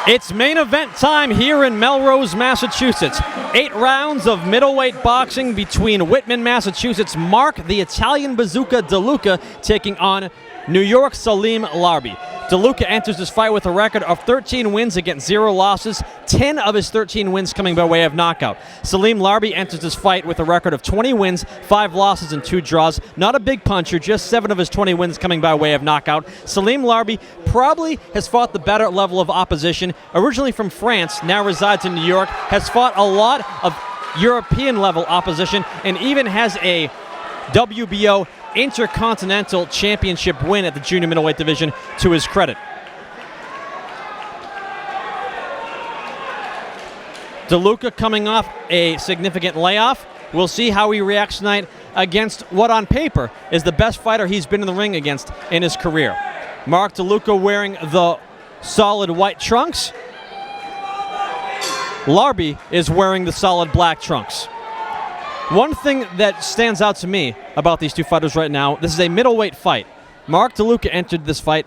It's main event time here in Melrose, Massachusetts. 8 rounds of middleweight boxing between Whitman, Massachusetts. Mark the Italian Bazooka Deluca taking on New York Salim Larbi. Deluca enters this fight with a record of 13 wins against 0 losses, 10 of his 13 wins coming by way of knockout. Salim Larbi enters this fight with a record of 20 wins, 5 losses, and 2 draws. Not a big puncher, just 7 of his 20 wins coming by way of knockout. Salim Larbi probably has fought the better level of opposition. Originally from France, now resides in New York, has fought a lot of European-level opposition, and even has a WBO Intercontinental Championship win at the junior middleweight division to his credit. Deluca coming off a significant layoff. We'll see how he reacts tonight against what on paper is the best fighter he's been in the ring against in his career. Mark Deluca wearing the solid white trunks. Larbi is wearing the solid black trunks. One thing that stands out to me about these two fighters right now, this is a middleweight fight. Mark Deluca entered this fight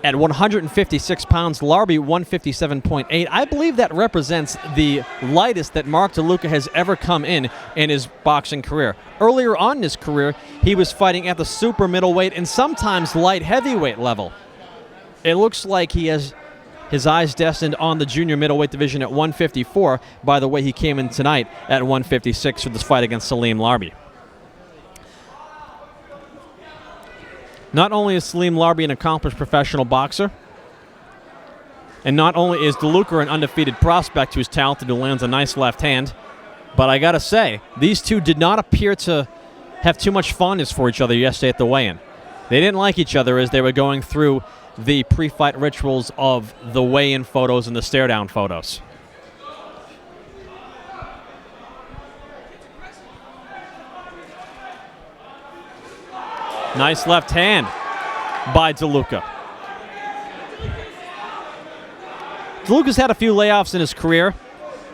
at 156 pounds, Larbi 157.8. I believe that represents the lightest that Mark Deluca has ever come in his boxing career. Earlier on in his career, he was fighting at the super middleweight and sometimes light heavyweight level. It looks like he has his eyes destined on the junior middleweight division at 154, by the way he came in tonight at 156 for this fight against Salim Larbi. Not only is Salim Larbi an accomplished professional boxer, and not only is Deluca an undefeated prospect who's talented, who lands a nice left hand, but I gotta say, these two did not appear to have too much fondness for each other yesterday at the weigh-in. They didn't like each other as they were going through the pre-fight rituals of the weigh-in photos and the stare-down photos. Nice left hand by Deluca. Deluca's had a few layoffs in his career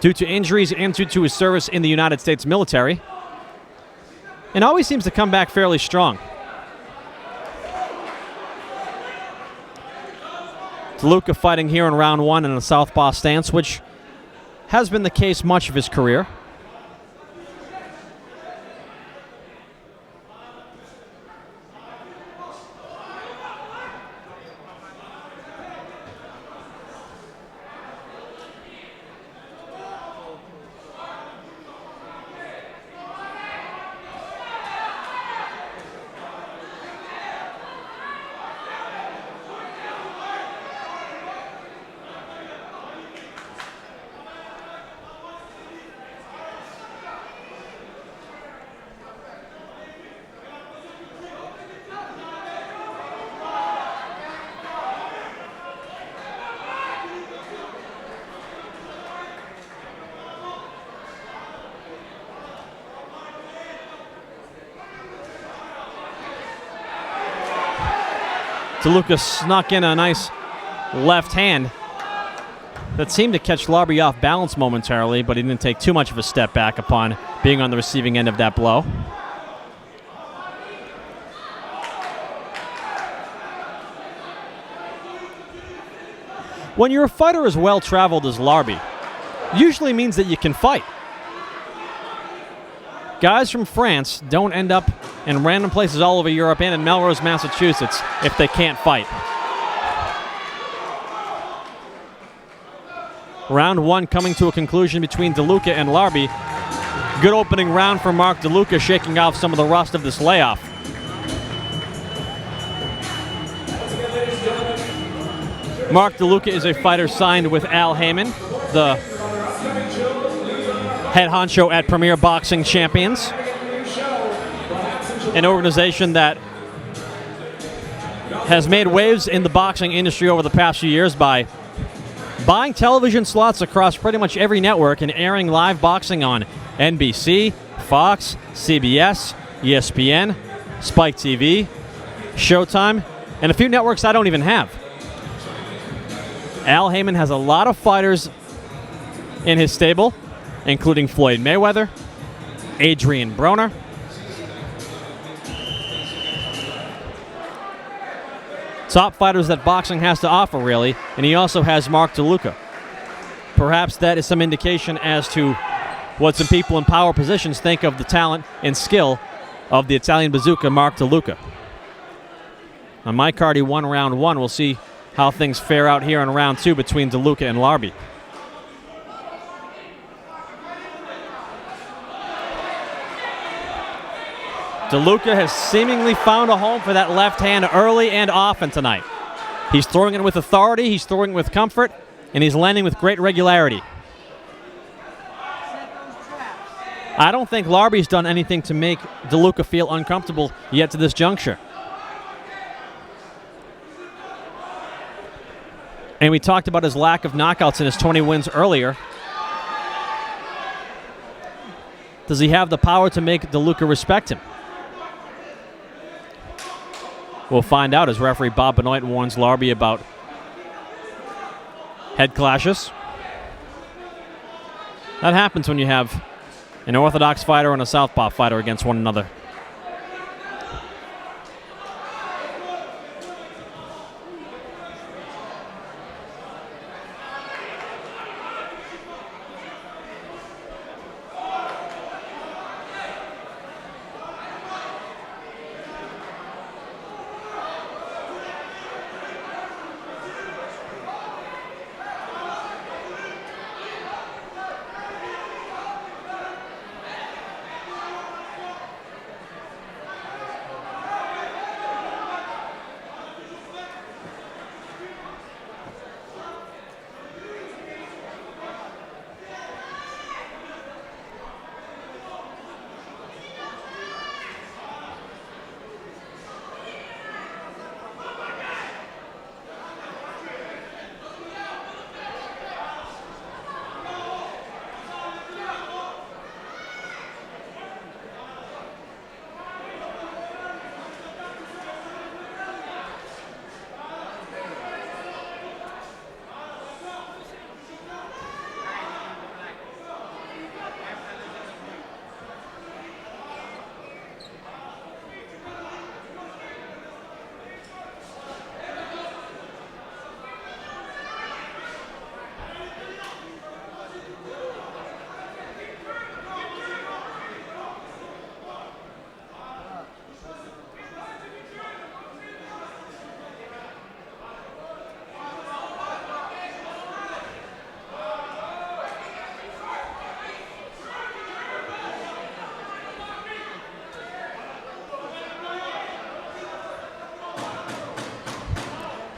due to injuries and due to his service in the United States military, and always seems to come back fairly strong. Deluca fighting here in round 1 in a southpaw stance, which has been the case much of his career. Deluca snuck in a nice left hand that seemed to catch Larbi off balance momentarily, but he didn't take too much of a step back upon being on the receiving end of that blow. When you're a fighter as well-traveled as Larbi, usually means that you can fight. Guys from France don't end up in random places all over Europe and in Melrose, Massachusetts if they can't fight. Round 1 coming to a conclusion between Deluca and Larbi. Good opening round for Mark Deluca, shaking off some of the rust of this layoff. Mark Deluca is a fighter signed with Al Heyman, the head honcho at Premier Boxing Champions, an organization that has made waves in the boxing industry over the past few years by buying television slots across pretty much every network and airing live boxing on NBC, Fox, CBS, ESPN, Spike TV, Showtime, and a few networks I don't even have. Al Heyman has a lot of fighters in his stable, including Floyd Mayweather, Adrian Broner, top fighters that boxing has to offer, really, and he also has Mark Deluca. Perhaps that is some indication as to what some people in power positions think of the talent and skill of the Italian bazooka, Mark Deluca. On my card, he won round 1. We'll see how things fare out here in round 2 between Deluca and Larbi. Deluca has seemingly found a home for that left hand early and often tonight. He's throwing it with authority, he's throwing it with comfort, and he's landing with great regularity. I don't think Larbi's done anything to make Deluca feel uncomfortable yet to this juncture. And we talked about his lack of knockouts in his 20 wins earlier. Does he have the power to make Deluca respect him? We'll find out as referee Bob Benoit warns Larbi about head clashes. That happens when you have an orthodox fighter and a southpaw fighter against one another.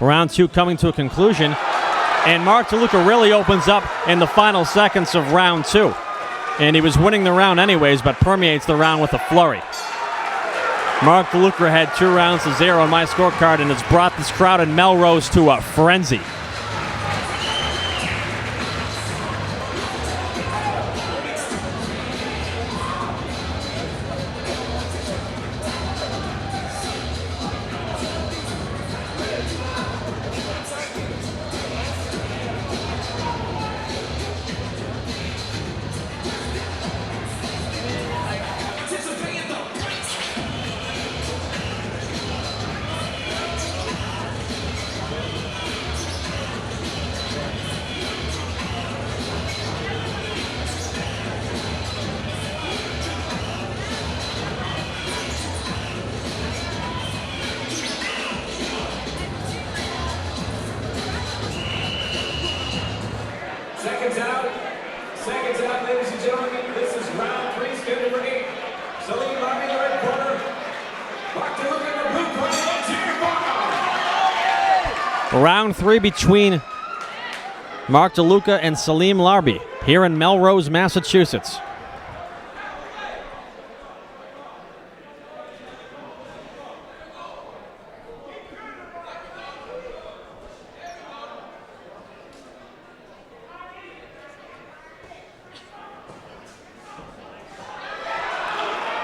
Round 2 coming to a conclusion, and Mark Deluca really opens up in the final seconds of round 2. And he was winning the round anyways, but permeates the round with a flurry. Mark Deluca had 2 rounds to 0 on my scorecard, and has brought this crowd in Melrose to a frenzy. Seconds out, ladies and gentlemen. This is round 3, scheduled for 8. Salim, Larbi in the red corner. Mark Deluca in the blue corner. Let's hear it. Round 3 between Mark Deluca and Salim Larbi here in Melrose, Massachusetts.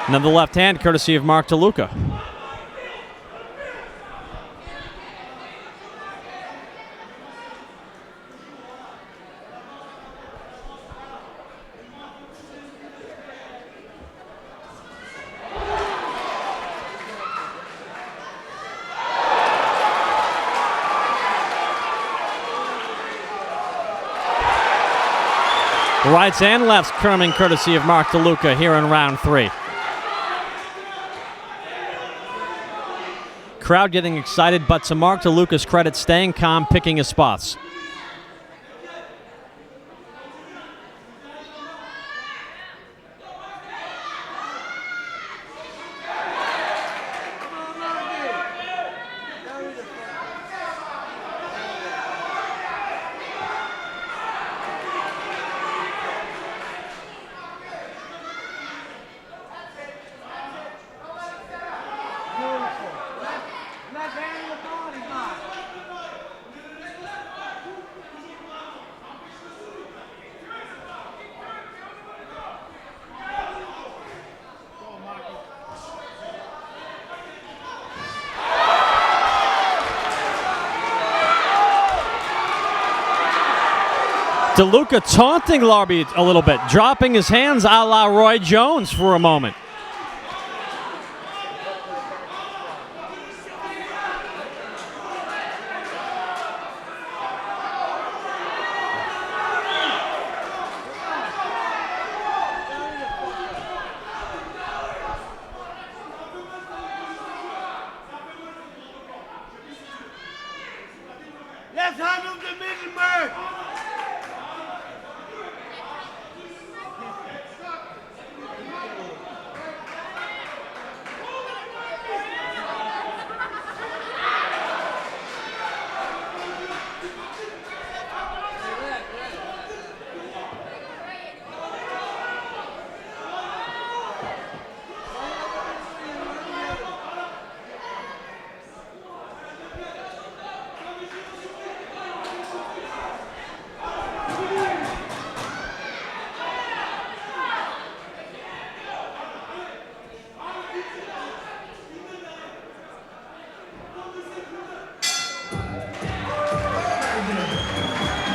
Another left hand courtesy of Mark Deluca. Rights and lefts coming courtesy of Mark Deluca here in round 3. Crowd getting excited, but to Mark Deluca's credit, staying calm, picking his spots. Deluca taunting Larbi a little bit, dropping his hands a la Roy Jones for a moment. Let's handle the middleman.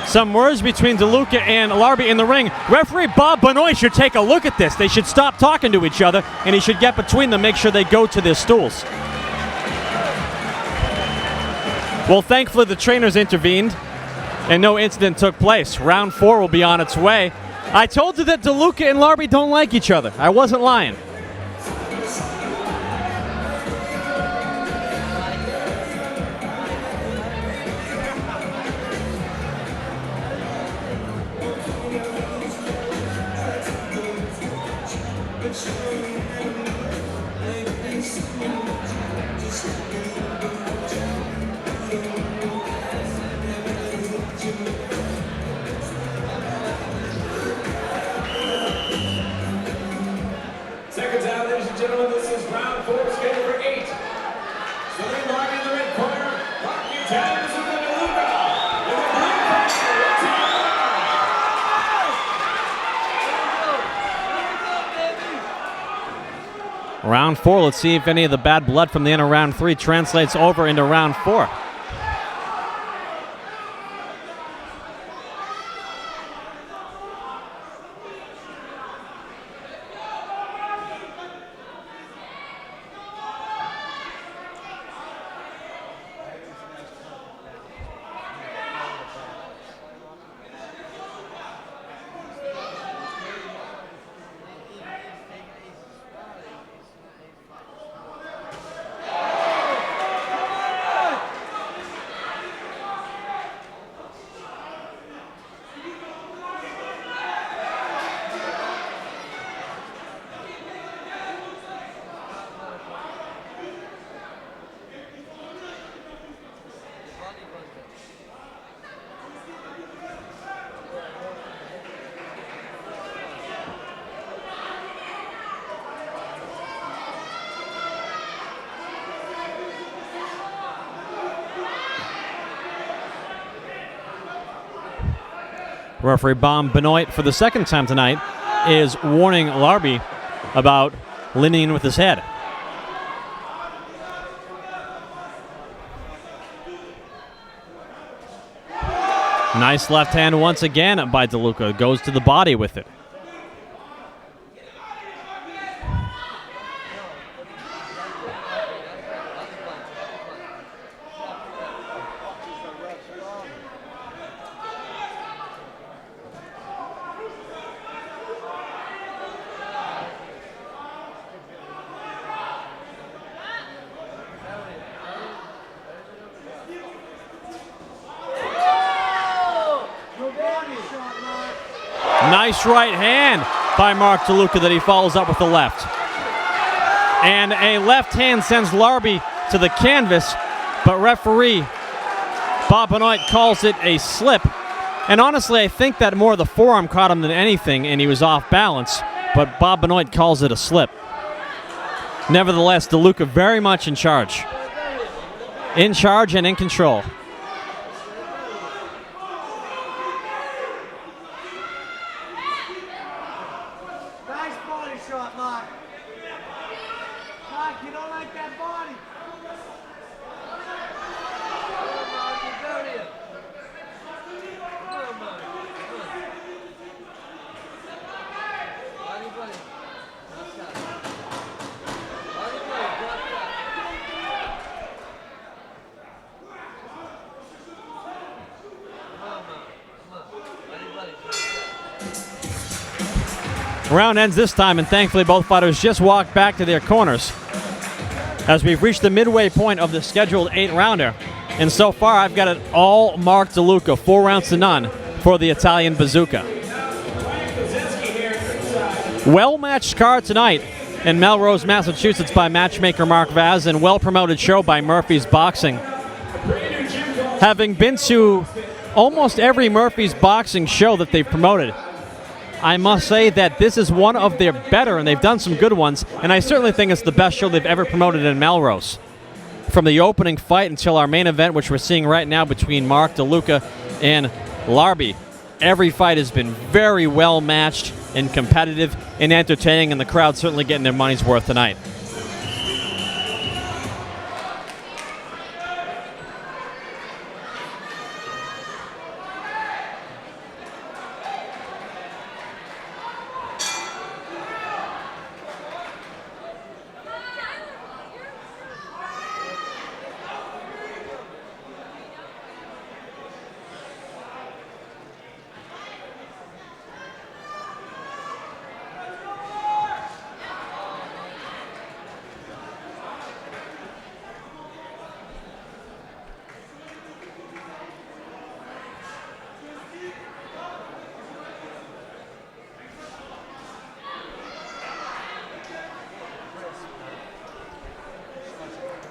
Some words between Deluca and Larbi in the ring. Referee Bob Benoit should take a look at this. They should stop talking to each other, and he should get between them, make sure they go to their stools. Well, thankfully the trainers intervened, and no incident took place. Round 4 will be on its way. I told you that Deluca and Larbi don't like each other. I wasn't lying. Seconds out, ladies and gentlemen, this is round 4, skate number 8. Salim Larbi in the red corner, Mark the Italian Deluca in the blue corner. Round 4, let's see if any of the bad blood from the end of round 3 translates over into round 4. Referee Bob Benoit, for the second time tonight, is warning Larbi about leaning in with his head. Nice left hand once again by Deluca. Goes to the body with it. Nice right hand by Mark Deluca that he follows up with the left. And a left hand sends Larbi to the canvas, but referee Bob Benoit calls it a slip. And honestly, I think that more the forearm caught him than anything, and he was off balance, but Bob Benoit calls it a slip. Nevertheless, Deluca very much in charge. In charge and in control. Nice body shot, Mark. Mark, you don't like that body. Round ends this time, and thankfully both fighters just walked back to their corners as we've reached the midway point of the scheduled 8-rounder. And so far, I've got it all Mark Deluca, 4 rounds to none for the Italian Bazooka. Well-matched card tonight in Melrose, Massachusetts by matchmaker Mark Vaz, and well-promoted show by Murphy's Boxing. Having been to almost every Murphy's Boxing show that they've promoted, I must say that this is one of their better, and they've done some good ones, and I certainly think it's the best show they've ever promoted in Melrose. From the opening fight until our main event, which we're seeing right now between Mark Deluca and Larbi, every fight has been very well matched and competitive and entertaining, and the crowd certainly getting their money's worth tonight.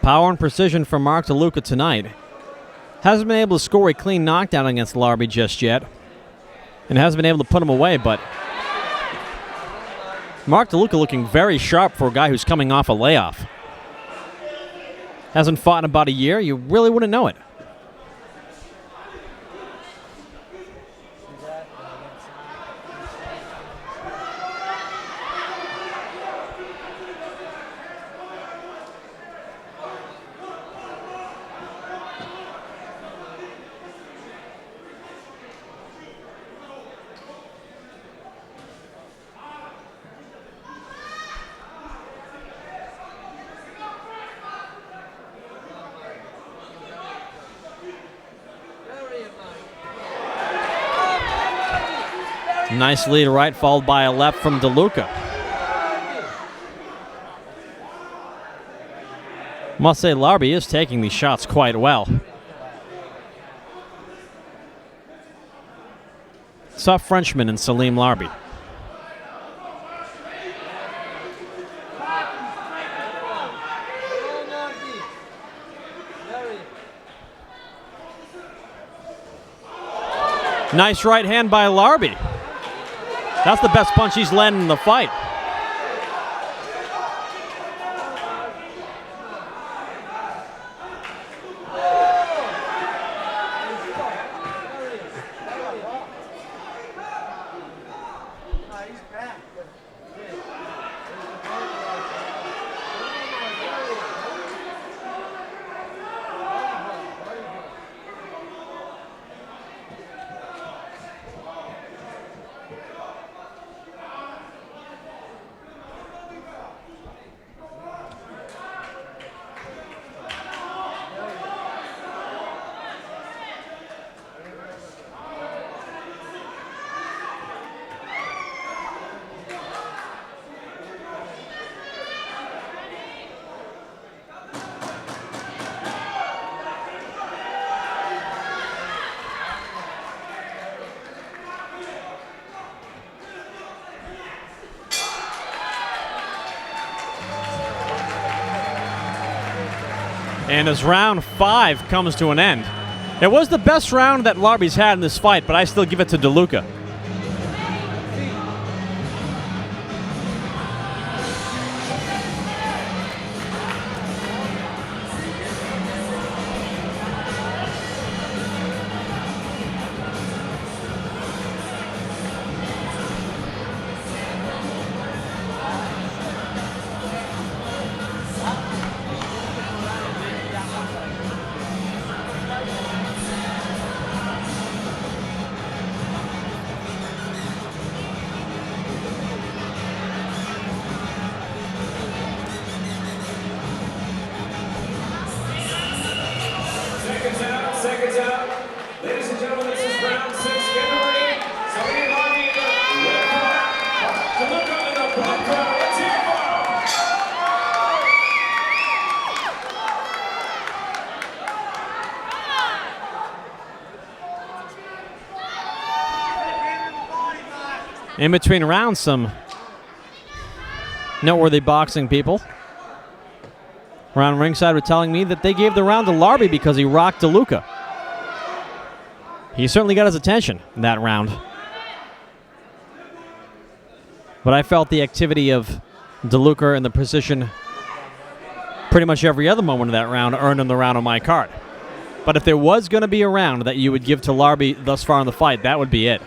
Power and precision from Mark Deluca tonight. Hasn't been able to score a clean knockdown against Larbi just yet, and hasn't been able to put him away, but Mark Deluca looking very sharp for a guy who's coming off a layoff. Hasn't fought in about a year. You really wouldn't know it. Nice lead right, followed by a left from Deluca. Must say Larbi is taking these shots quite well. Tough Frenchman in Salim Larbi. Nice right hand by Larbi. That's the best punch he's landed in the fight. And as round 5 comes to an end, it was the best round that Larbi's had in this fight, but I still give it to Deluca. Seconds out. Ladies and gentlemen, this is round 6. Get ready. Salim Larbi in the red corner. Deluca in the blue corner. Let's hear it for Mark. In between rounds, some noteworthy boxing people around ringside were telling me that they gave the round to Larbi because he rocked Deluca. He certainly got his attention in that round. But I felt the activity of Deluca and the position pretty much every other moment of that round earned him the round on my card. But if there was going to be a round that you would give to Larbi thus far in the fight, that would be it.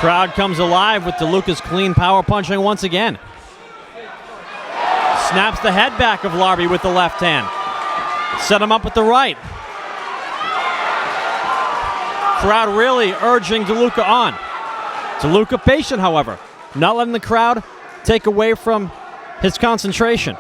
Crowd comes alive with Deluca's clean power punching once again. Snaps the head back of Larbi with the left hand. Set him up with the right. Crowd really urging Deluca on. Deluca patient, however, not letting the crowd take away from his concentration.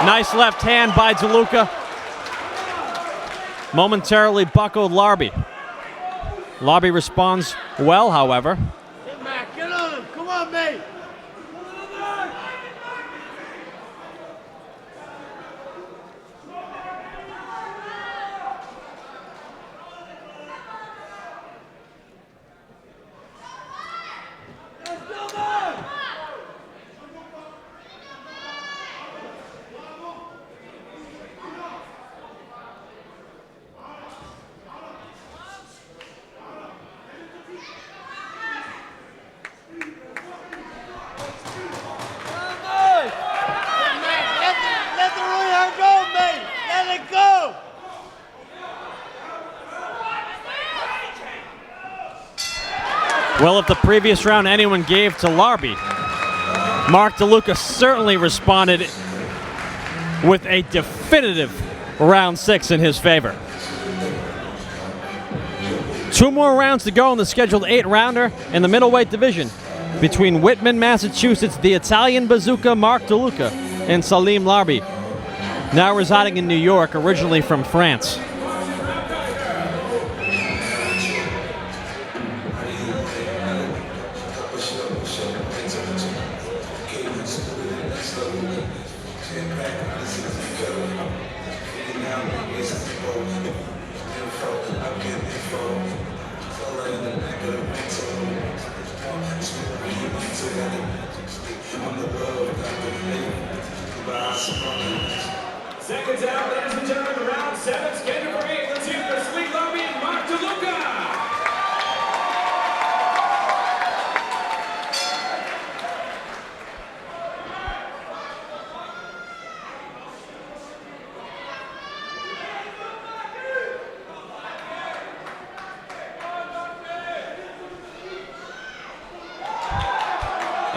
Nice left hand by Deluca. Momentarily buckled Larbi. Larbi responds well, however. Hey, Mac, get on him. Come on, mate. Well, if the previous round anyone gave to Larbi, Mark Deluca certainly responded with a definitive round 6 in his favor. 2 more rounds to go in the scheduled 8-rounder in the middleweight division between Whitman, Massachusetts, the Italian bazooka Mark Deluca, and Salim Larbi, now residing in New York, originally from France. Seconds out, ladies and gentlemen, round 7, scheduled for 8. Let's hear for Salim Larbi and Mark Deluca.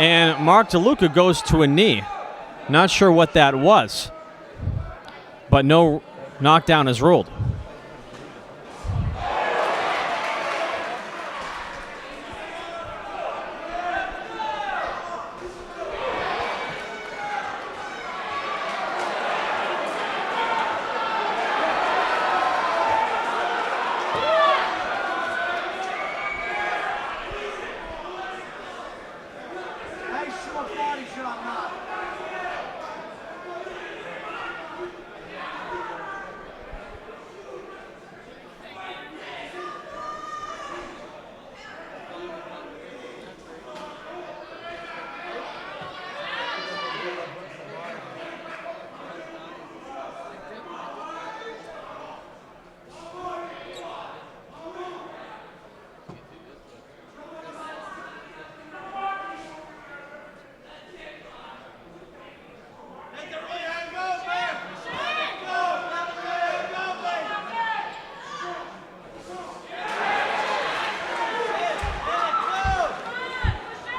and Mark Deluca goes to a knee. Not sure what that was, but no knockdown is ruled.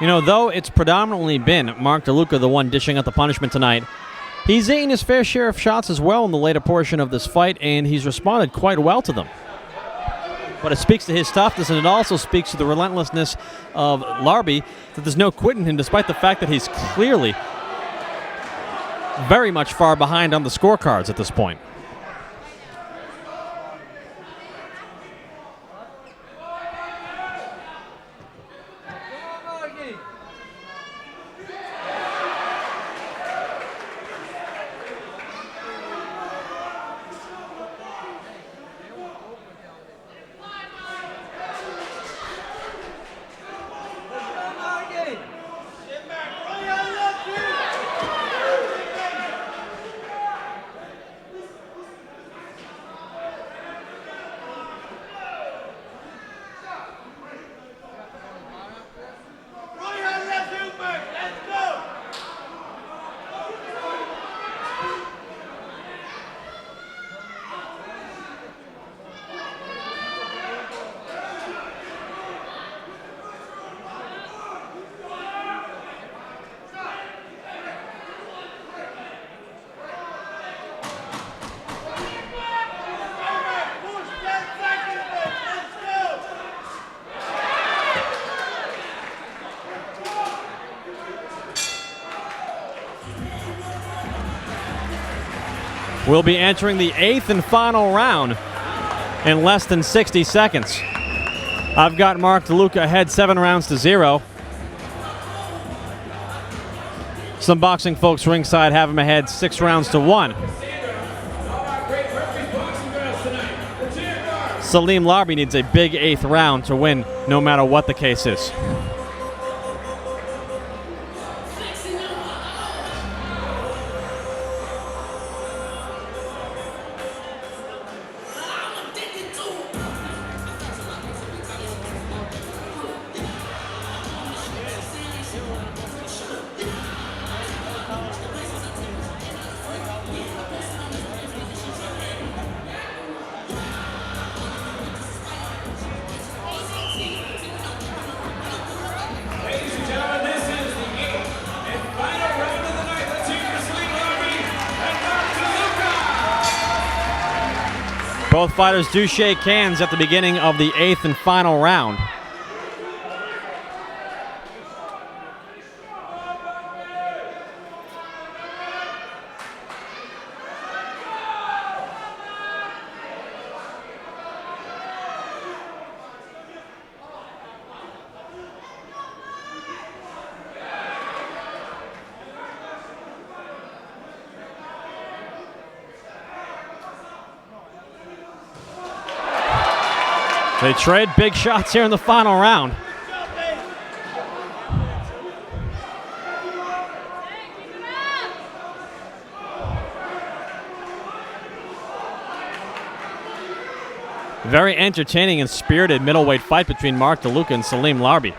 You know, though it's predominantly been Mark Deluca the one dishing out the punishment tonight, he's eaten his fair share of shots as well in the later portion of this fight, and he's responded quite well to them. But it speaks to his toughness, and it also speaks to the relentlessness of Larbi, that there's no quitting him, despite the fact that he's clearly very much far behind on the scorecards at this point. We'll be entering the 8th and final round in less than 60 seconds. I've got Mark Deluca ahead 7-0. Some boxing folks ringside have him ahead 6-1. Salim Larbi needs a big 8th round to win, no matter what the case is. Both fighters do shake hands at the beginning of the 8th and final round. They trade big shots here in the final round. Very entertaining and spirited middleweight fight between Mark Deluca and Salim Larbi.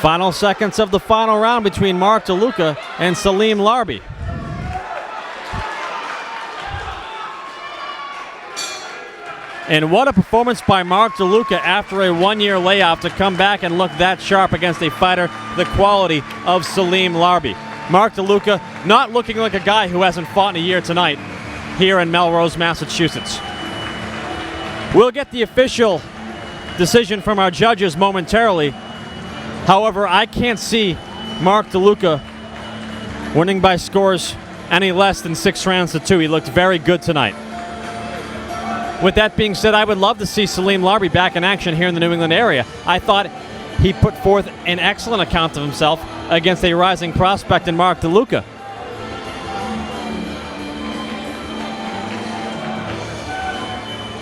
Final seconds of the final round between Mark Deluca and Salim Larbi. And what a performance by Mark Deluca after a one-year layoff to come back and look that sharp against a fighter the quality of Salim Larbi. Mark Deluca not looking like a guy who hasn't fought in a year tonight here in Melrose, Massachusetts. We'll get the official decision from our judges momentarily. However, I can't see Mark Deluca winning by scores any less than 6 rounds to 2. He looked very good tonight. With that being said, I would love to see Salim Larbi back in action here in the New England area. I thought he put forth an excellent account of himself against a rising prospect in Mark Deluca.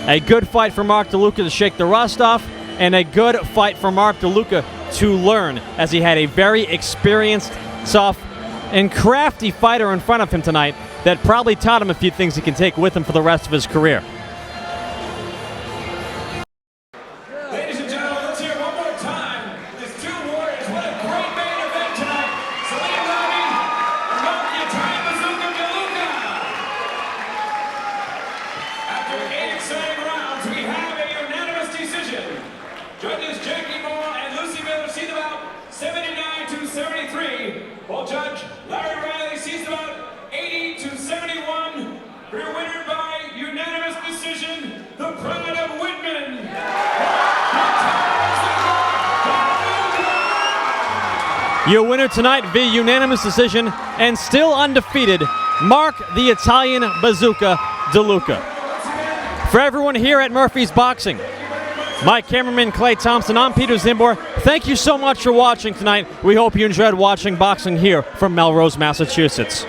A good fight for Mark Deluca to shake the rust off, and a good fight for Mark Deluca to learn, as he had a very experienced, tough, and crafty fighter in front of him tonight that probably taught him a few things he can take with him for the rest of his career. Ladies and gentlemen, let's hear one more time. These two warriors, what a great main event tonight. Salim Larbi and Mark the Italian Bazooka Deluca. After 8 exciting rounds, we have a unanimous decision. Judges Jackie Moore and Lucy Miller see the bout 79 to 73, while Judge Larry Riley sees the bout 80 to 71. Your winner by unanimous decision, the Pride of Whitman. Your winner tonight via unanimous decision and still undefeated, Mark the Italian Bazooka Deluca. For everyone here at Murphy's Boxing, my cameraman Clay Thompson, I'm Peter Zimbor. Thank you so much for watching tonight. We hope you enjoyed watching boxing here from Melrose, Massachusetts.